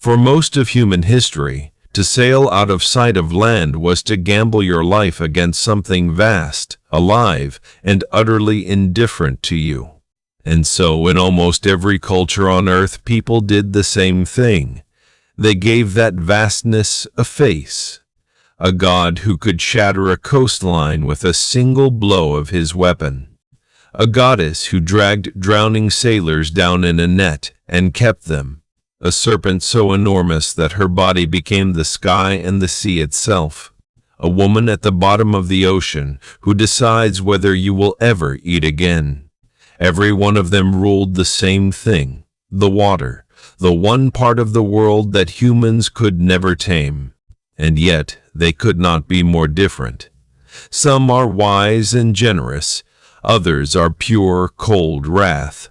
For most of human history, to sail out of sight of land was to gamble your life against something vast, alive, and utterly indifferent to you. And so in almost every culture on earth, people did the same thing. They gave that vastness a face, a god who could shatter a coastline with a single blow of his weapon, a goddess who dragged drowning sailors down in a net and kept them, a serpent so enormous that her body became the sky and the sea itself, a woman at the bottom of the ocean who decides whether you will ever eat again. Every one of them ruled the same thing, the water, the one part of the world that humans could never tame. And yet they could not be more different. Some are wise and generous, others are pure, cold wrath.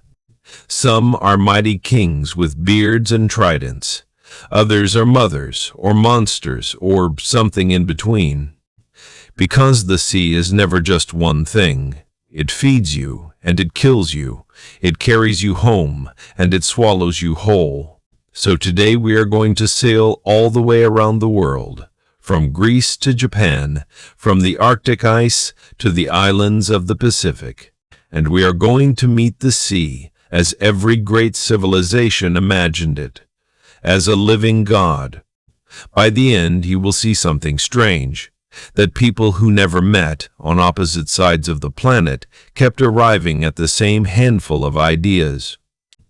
Some are mighty kings with beards and tridents. Others are mothers, or monsters, or something in between. Because the sea is never just one thing. It feeds you, and it kills you. It carries you home, and it swallows you whole. So today we are going to sail all the way around the world, from Greece to Japan, from the Arctic ice to the islands of the Pacific. And we are going to meet the sea as every great civilization imagined it, as a living god. By the end, you will see something strange, that people who never met on opposite sides of the planet kept arriving at the same handful of ideas,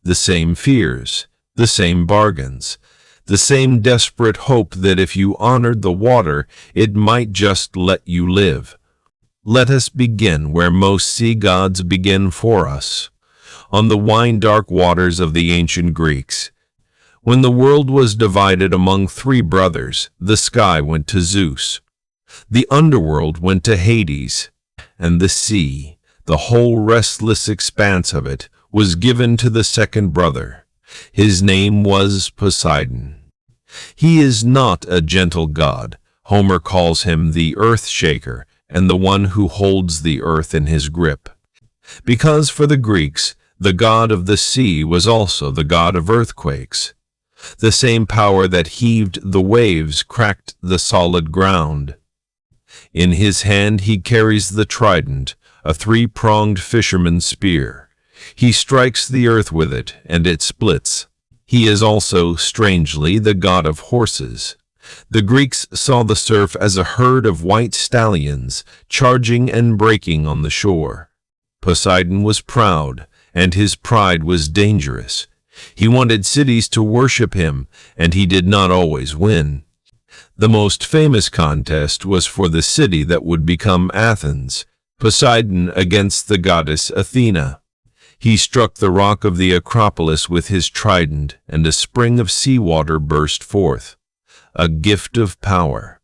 the same fears, the same bargains, the same desperate hope that if you honored the water, it might just let you live. Let us begin where most sea gods begin for us, on the wine-dark waters of the ancient Greeks. When the world was divided among three brothers, the sky went to Zeus, the underworld went to Hades, and the sea, the whole restless expanse of it, was given to the second brother. His name was Poseidon. He is not a gentle god. Homer calls him the earth shaker and the one who holds the earth in his grip. Because for the Greeks, the god of the sea was also the god of earthquakes. The same power that heaved the waves cracked the solid ground. In his hand he carries the trident, a three-pronged fisherman's spear. He strikes the earth with it, and it splits. He is also, strangely, the god of horses. The Greeks saw the surf as a herd of white stallions, charging and breaking on the shore. Poseidon was proud, and his pride was dangerous. He wanted cities to worship him, and he did not always win. The most famous contest was for the city that would become Athens, Poseidon against the goddess Athena. He struck the rock of the Acropolis with his trident, and a spring of seawater burst forth, a gift of power.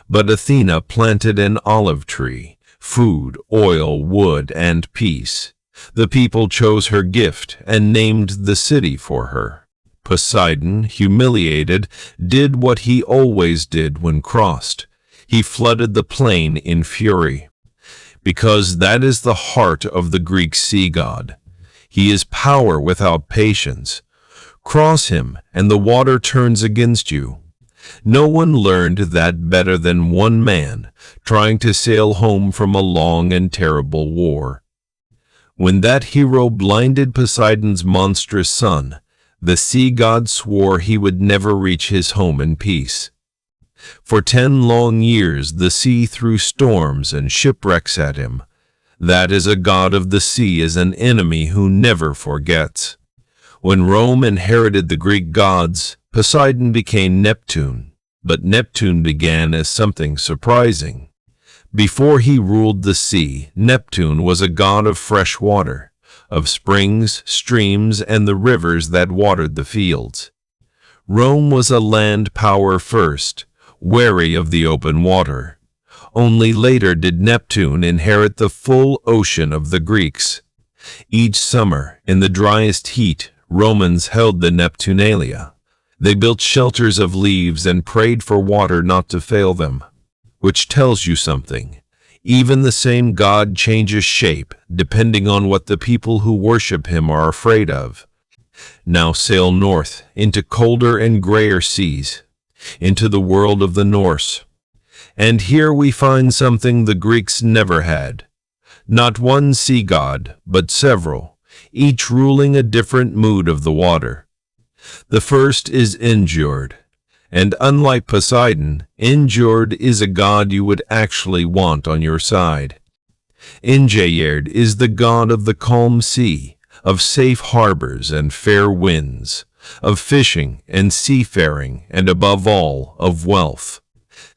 But Athena planted an olive tree, food, oil, wood, and peace. The people chose her gift and named the city for her. Poseidon, humiliated, did what he always did when crossed. He flooded the plain in fury. Because that is the heart of the Greek sea god. He is power without patience. Cross him, and the water turns against you. No one learned that better than one man, trying to sail home from a long and terrible war. When that hero blinded Poseidon's monstrous son, the sea god swore he would never reach his home in peace. For 10 long years the sea threw storms and shipwrecks at him. That is a god of the sea is an enemy who never forgets. When Rome inherited the Greek gods, Poseidon became Neptune, but Neptune began as something surprising. Before he ruled the sea, Neptune was a god of fresh water, of springs, streams, and the rivers that watered the fields. Rome was a land power first, wary of the open water. Only later did Neptune inherit the full ocean of the Greeks. Each summer, in the driest heat, Romans held the Neptunalia. They built shelters of leaves and prayed for water not to fail them, which tells you something. Even the same God changes shape, depending on what the people who worship him are afraid of. Now sail north into colder and grayer seas, into the world of the Norse. And here we find something the Greeks never had. Not one sea god, but several, each ruling a different mood of the water. The first is Njord, and unlike Poseidon, Njord is a god you would actually want on your side. Njord is the god of the calm sea, of safe harbors and fair winds, of fishing and seafaring, and above all, of wealth.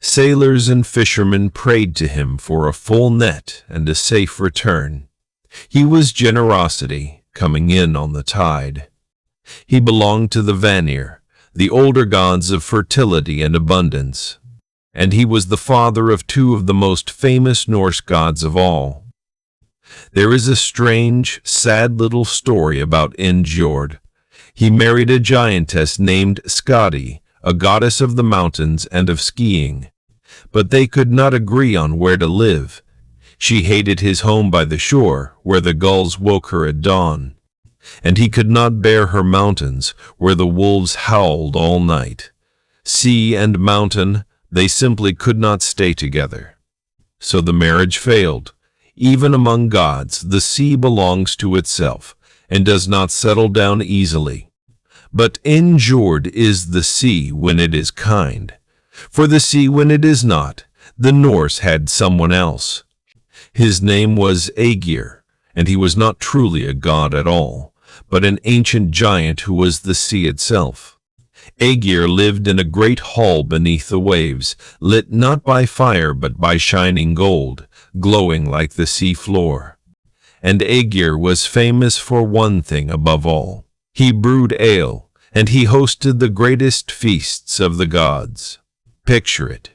Sailors and fishermen prayed to him for a full net and a safe return. He was generosity, coming in on the tide. He belonged to the Vanir, the older gods of fertility and abundance, and he was the father of two of the most famous Norse gods of all. There is a strange, sad little story about Njord. He married a giantess named Skadi, a goddess of the mountains and of skiing. But they could not agree on where to live. She hated his home by the shore, where the gulls woke her at dawn. And he could not bear her mountains, where the wolves howled all night. Sea and mountain, they simply could not stay together. So the marriage failed. Even among gods, the sea belongs to itself, and does not settle down easily. But Njord is the sea when it is kind. For the sea when it is not, the Norse had someone else. His name was Aegir, and he was not truly a god at all, but an ancient giant who was the sea itself. Aegir lived in a great hall beneath the waves, lit not by fire but by shining gold, glowing like the sea floor. And Aegir was famous for one thing above all. He brewed ale, and he hosted the greatest feasts of the gods. Picture it.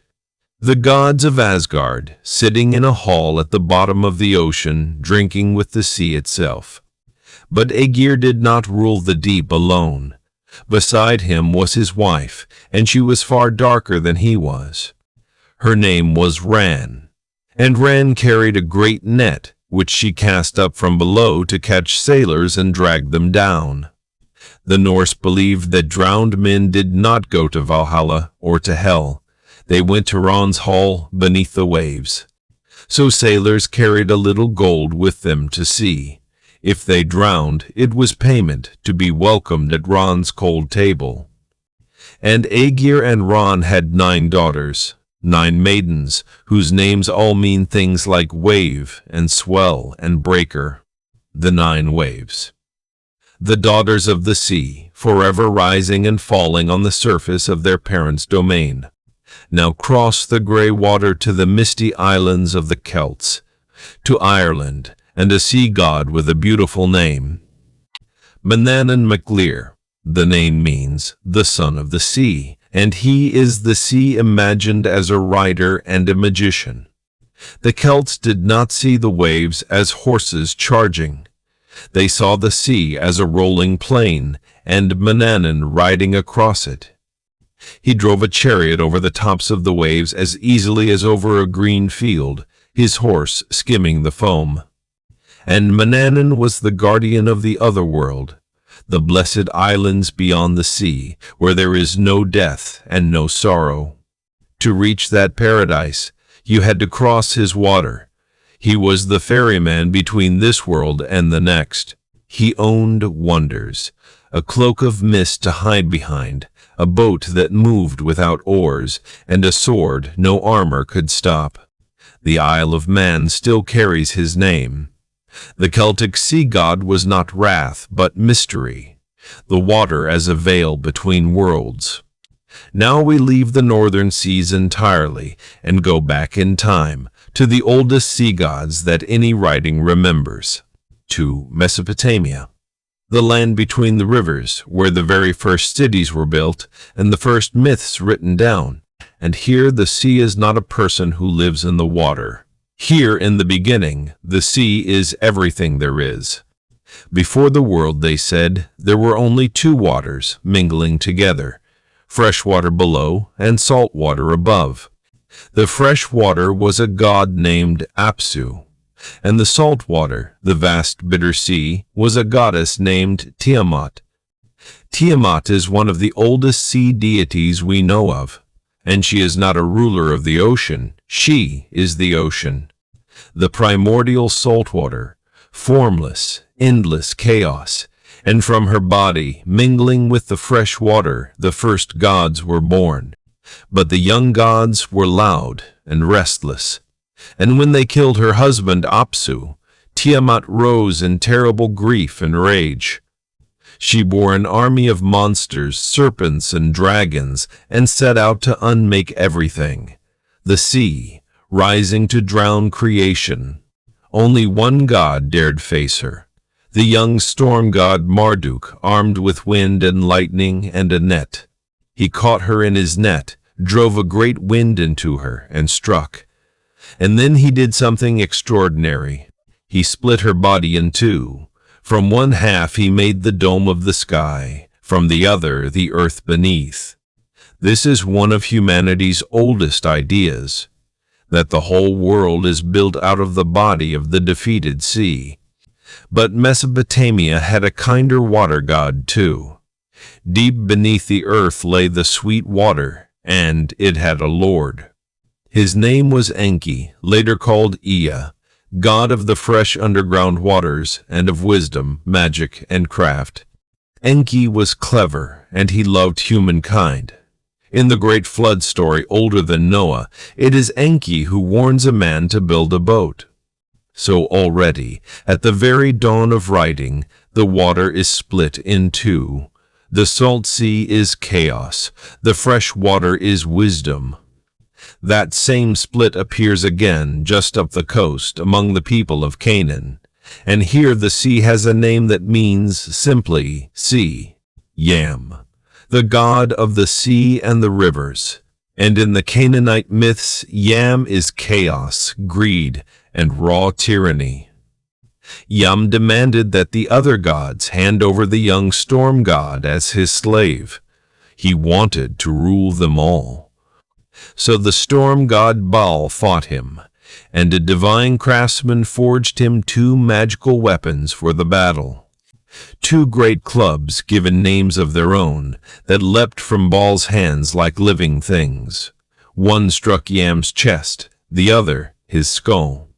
The gods of Asgard, sitting in a hall at the bottom of the ocean, drinking with the sea itself. But Aegir did not rule the deep alone. Beside him was his wife, and she was far darker than he was. Her name was Ran, and Ran carried a great net, which she cast up from below to catch sailors and drag them down. The Norse believed that drowned men did not go to Valhalla or to hell. They went to Ran's hall beneath the waves. So sailors carried a little gold with them to sea. If they drowned, it was payment to be welcomed at Ran's cold table. And Aegir and Ran had 9 daughters, 9 maidens, whose names all mean things like wave and swell and breaker. The 9 waves. The daughters of the sea, forever rising and falling on the surface of their parents' domain. Now cross the grey water to the misty islands of the Celts, to Ireland, and a sea god with a beautiful name. Manannan MacLear. The name means the son of the sea, and he is the sea imagined as a rider and a magician. The Celts did not see the waves as horses charging. They saw the sea as a rolling plain, and Manannan riding across it. He drove a chariot over the tops of the waves as easily as over a green field, his horse skimming the foam. And Manannan was the guardian of the other world, the blessed islands beyond the sea, where there is no death and no sorrow. To reach that paradise, you had to cross his water. He was the ferryman between this world and the next. He owned wonders, a cloak of mist to hide behind, a boat that moved without oars, and a sword no armor could stop. The Isle of Man still carries his name. The Celtic sea god was not wrath, but mystery, the water as a veil between worlds. Now we leave the northern seas entirely and go back in time to the oldest sea gods that any writing remembers, to Mesopotamia, the land between the rivers, where the very first cities were built and the first myths written down. And here the sea is not a person who lives in the water. Here in the beginning, the sea is everything there is. Before the world, they said, there were only 2 waters mingling together, fresh water below and salt water above. The fresh water was a god named Apsu, and the salt water, the vast bitter sea, was a goddess named Tiamat. Tiamat is one of the oldest sea deities we know of, and she is not a ruler of the ocean, she is the ocean. The primordial saltwater, formless, endless chaos, and from her body, mingling with the fresh water, the first gods were born. But the young gods were loud and restless, and when they killed her husband Apsu, Tiamat rose in terrible grief and rage. She bore an army of monsters, serpents, and dragons, and set out to unmake everything. The sea, rising to drown creation. Only one god dared face her, the young storm god Marduk, armed with wind and lightning and a net. He caught her in his net, drove a great wind into her, and struck. And then he did something extraordinary. He split her body in two. From one half he made the dome of the sky, from the other the earth beneath. This is one of humanity's oldest ideas, that the whole world is built out of the body of the defeated sea. But Mesopotamia had a kinder water god too. Deep beneath the earth lay the sweet water, and it had a lord. His name was Enki, later called Ea, god of the fresh underground waters and of wisdom, magic, and craft. Enki was clever, and he loved humankind. In the great flood story older than Noah, it is Enki who warns a man to build a boat. So already, at the very dawn of writing, the water is split in two. The salt sea is chaos, the fresh water is wisdom. That same split appears again just up the coast among the people of Canaan, and here the sea has a name that means simply sea, Yam, the god of the sea and the rivers. And in the Canaanite myths, Yam is chaos, greed, and raw tyranny. Yam demanded that the other gods hand over the young storm god as his slave. He wanted to rule them all. So the storm god Baal fought him, and a divine craftsman forged him two magical weapons for the battle. Two great clubs given names of their own that leapt from Baal's hands like living things. One struck Yam's chest, the other his skull.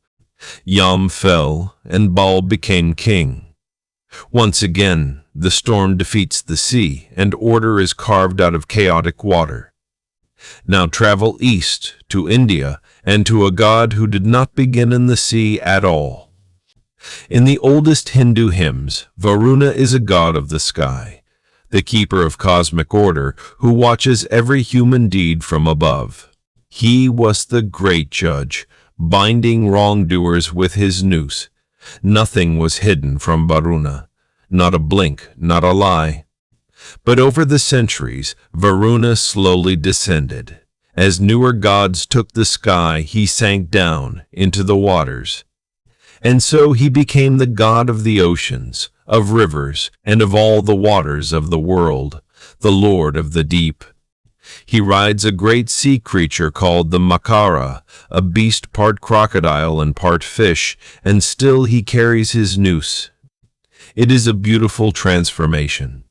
Yam fell, and Baal became king. Once again, the storm defeats the sea, and order is carved out of chaotic water. Now travel east to India and to a god who did not begin in the sea at all. In the oldest Hindu hymns, Varuna is a god of the sky, the keeper of cosmic order who watches every human deed from above. He was the great judge, binding wrongdoers with his noose. Nothing was hidden from Varuna, not a blink, not a lie. But over the centuries, Varuna slowly descended. As newer gods took the sky, he sank down into the waters. And so he became the god of the oceans, of rivers, and of all the waters of the world, the lord of the deep. He rides a great sea creature called the Makara, a beast part crocodile and part fish, and still he carries his noose. It is a beautiful transformation.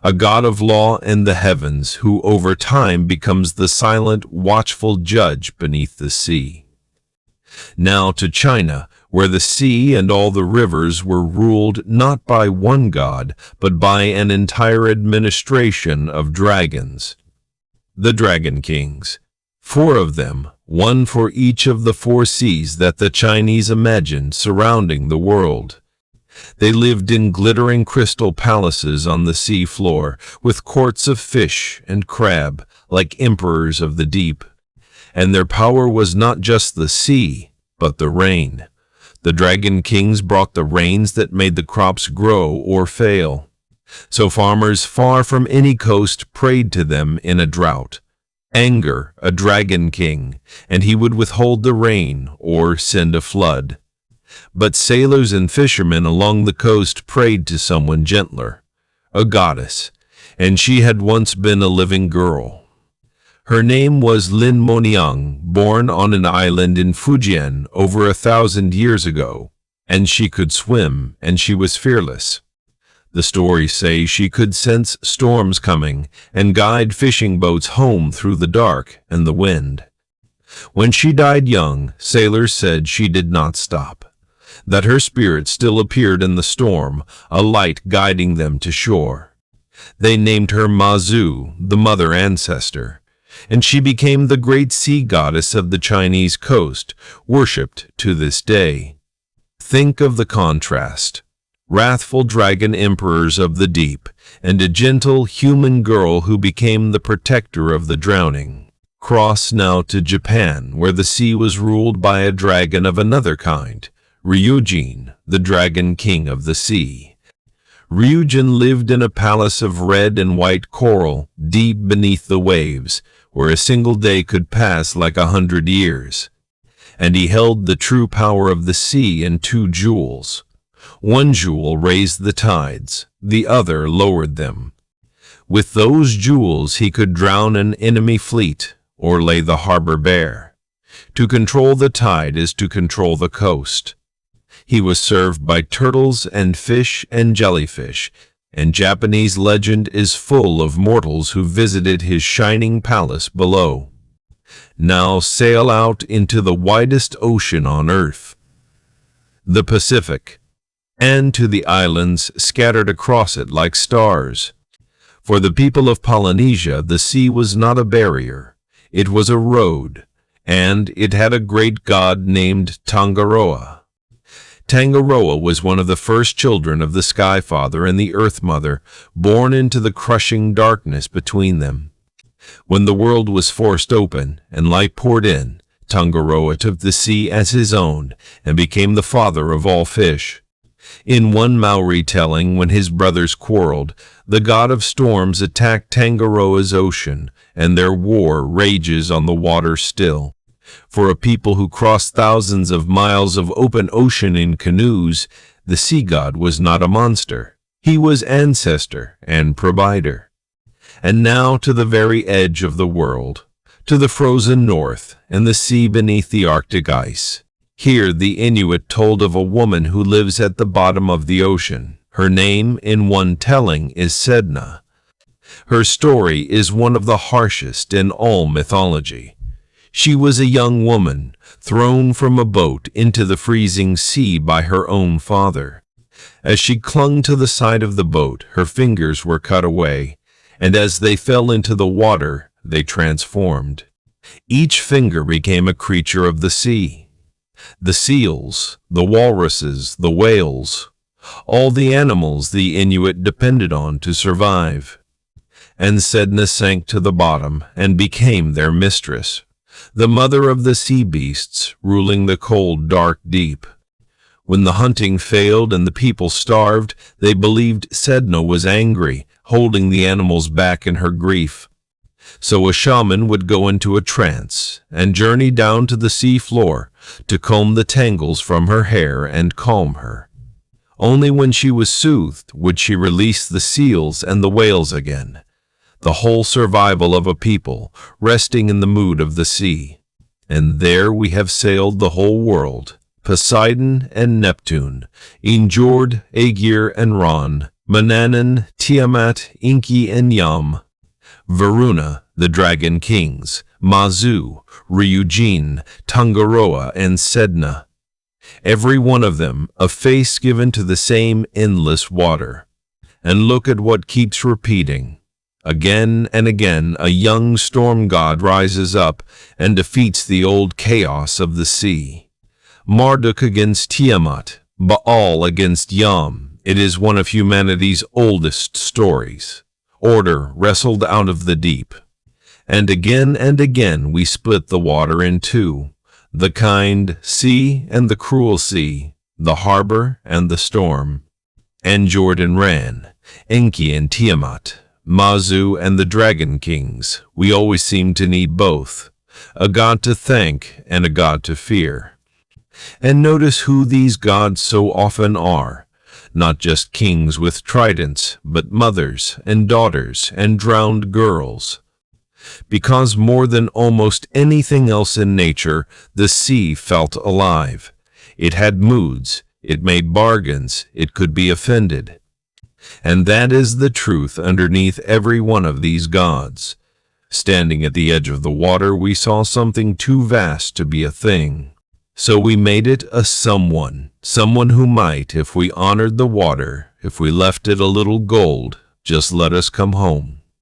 A god of law and the heavens who over time becomes the silent, watchful judge beneath the sea. Now to China, where the sea and all the rivers were ruled not by one god, but by an entire administration of dragons. The Dragon Kings. 4 of them, one for each of the 4 seas that the Chinese imagined surrounding the world. They lived in glittering crystal palaces on the sea floor, with courts of fish and crab, like emperors of the deep. And their power was not just the sea, but the rain. The Dragon Kings brought the rains that made the crops grow or fail. So farmers far from any coast prayed to them in a drought. Aegir, a dragon king, and he would withhold the rain or send a flood. But sailors and fishermen along the coast prayed to someone gentler, a goddess, and she had once been a living girl. Her name was Lin Moniang, born on an island in Fujian over 1,000 years ago, and she could swim, and she was fearless. The stories say she could sense storms coming and guide fishing boats home through the dark and the wind. When she died young, sailors said she did not stop, that her spirit still appeared in the storm, a light guiding them to shore. They named her Mazu, the mother ancestor, and she became the great sea goddess of the Chinese coast, worshipped to this day. Think of the contrast. Wrathful dragon emperors of the deep, and a gentle human girl who became the protector of the drowning. Cross now to Japan, where the sea was ruled by a dragon of another kind, Ryujin, the dragon king of the sea. Ryujin lived in a palace of red and white coral, deep beneath the waves, where a single day could pass like 100 years. And he held the true power of the sea in 2 jewels. One jewel raised the tides, the other lowered them. With those jewels he could drown an enemy fleet, or lay the harbor bare. To control the tide is to control the coast. He was served by turtles and fish and jellyfish, and Japanese legend is full of mortals who visited his shining palace below. Now sail out into the widest ocean on earth, the Pacific, and to the islands scattered across it like stars. For the people of Polynesia, the sea was not a barrier, it was a road, and it had a great god named Tangaroa. Tangaroa was one of the first children of the Sky Father and the Earth Mother, born into the crushing darkness between them. When the world was forced open and light poured in, Tangaroa took the sea as his own and became the father of all fish. In one Maori telling, when his brothers quarreled, the god of storms attacked Tangaroa's ocean, and their war rages on the water still. For a people who crossed thousands of miles of open ocean in canoes, the sea god was not a monster. He was ancestor and provider. And now to the very edge of the world, to the frozen north and the sea beneath the Arctic ice. Here the Inuit told of a woman who lives at the bottom of the ocean. Her name, in one telling, is Sedna. Her story is one of the harshest in all mythology. She was a young woman, thrown from a boat into the freezing sea by her own father. As she clung to the side of the boat, her fingers were cut away, and as they fell into the water, they transformed. Each finger became a creature of the sea. The seals, the walruses, the whales, all the animals the Inuit depended on to survive. And Sedna sank to the bottom and became their mistress, the mother of the sea beasts, ruling the cold, dark deep. When the hunting failed and the people starved, they believed Sedna was angry, holding the animals back in her grief. So a shaman would go into a trance and journey down to the sea floor to comb the tangles from her hair and calm her. Only when she was soothed would she release the seals and the whales again. The whole survival of a people, resting in the mood of the sea. And there we have sailed the whole world. Poseidon and Neptune, Njord, Aegir and Ran, Mannanan, Tiamat, Enki and Yam, Varuna, the dragon kings, Mazu, Ryujin, Tangaroa, and Sedna. Every one of them a face given to the same endless water. And look at what keeps repeating. Again and again a young storm god rises up and defeats the old chaos of the sea. Marduk against Tiamat, Baal against Yam. It is one of humanity's oldest stories. Order wrestled out of the deep. And again we split the water in two, the kind sea and the cruel sea, the harbor and the storm. Njord and Ran, Enki and Tiamat, Mazu and the dragon kings, we always seem to need both, a god to thank and a god to fear. And notice who these gods so often are. Not just kings with tridents, but mothers and daughters and drowned girls. Because more than almost anything else in nature, the sea felt alive. It had moods, it made bargains, it could be offended. And that is the truth underneath every one of these gods. Standing at the edge of the water, we saw something too vast to be a thing. So we made it a someone who might, if we honored the water, if we left it a little gold, just let us come home.